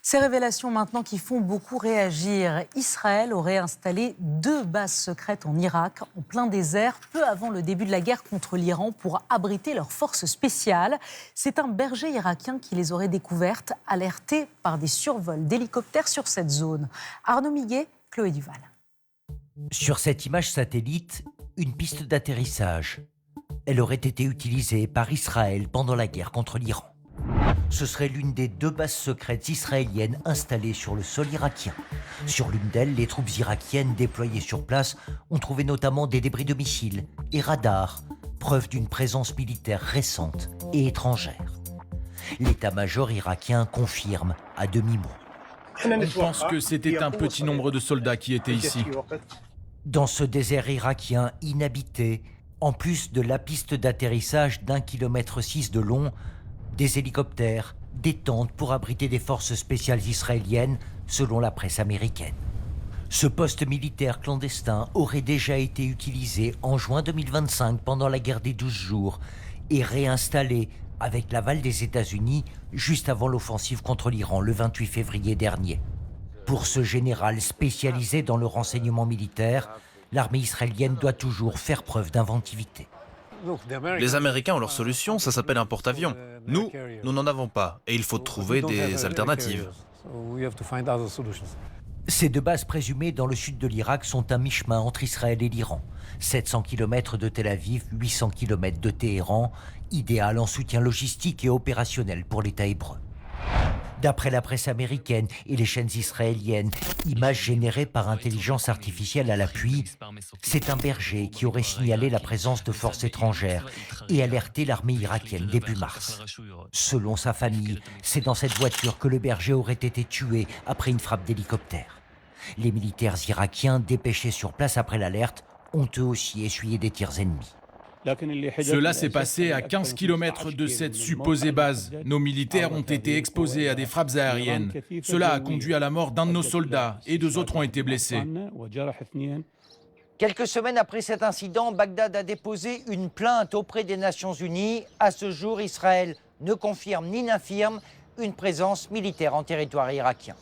Ces révélations maintenant qui font beaucoup réagir. Israël aurait installé 2 bases secrètes en Irak, en plein désert, peu avant le début de la guerre contre l'Iran, pour abriter leurs forces spéciales. C'est un berger irakien qui les aurait découvertes, alerté par des survols d'hélicoptères sur cette zone. Arnaud Miguet, Chloé Duval. Sur cette image satellite, une piste d'atterrissage. Elle aurait été utilisée par Israël pendant la guerre contre l'Iran. Ce serait l'une des 2 bases secrètes israéliennes installées sur le sol irakien. Sur l'une d'elles, les troupes irakiennes déployées sur place ont trouvé notamment des débris de missiles et radars, preuve d'une présence militaire récente et étrangère. L'état-major irakien confirme à demi-mot. On pense que c'était un petit nombre de soldats qui étaient ici. Dans ce désert irakien inhabité, en plus de la piste d'atterrissage d'1,6 km de long, des hélicoptères, des tentes pour abriter des forces spéciales israéliennes, selon la presse américaine. Ce poste militaire clandestin aurait déjà été utilisé en juin 2025 pendant la guerre des 12 jours et réinstallé avec l'aval des États-Unis juste avant l'offensive contre l'Iran le 28 février dernier. Pour ce général spécialisé dans le renseignement militaire, l'armée israélienne doit toujours faire preuve d'inventivité. Les Américains ont leur solution, ça s'appelle un porte-avions. Nous n'en avons pas et il faut trouver des alternatives. Ces 2 bases présumées dans le sud de l'Irak sont un mi-chemin entre Israël et l'Iran. 700 km de Tel Aviv, 800 km de Téhéran, idéal en soutien logistique et opérationnel pour l'État hébreu. D'après la presse américaine et les chaînes israéliennes, images générées par intelligence artificielle à l'appui, c'est un berger qui aurait signalé la présence de forces étrangères et alerté l'armée irakienne début mars. Selon sa famille, c'est dans cette voiture que le berger aurait été tué après une frappe d'hélicoptère. Les militaires irakiens dépêchés sur place après l'alerte ont eux aussi essuyé des tirs ennemis. Cela s'est passé à 15 km de cette supposée base. Nos militaires ont été exposés à des frappes aériennes. Cela a conduit à la mort d'un de nos soldats et 2 autres ont été blessés. Quelques semaines après cet incident, Bagdad a déposé une plainte auprès des Nations Unies. À ce jour, Israël ne confirme ni n'infirme une présence militaire en territoire irakien.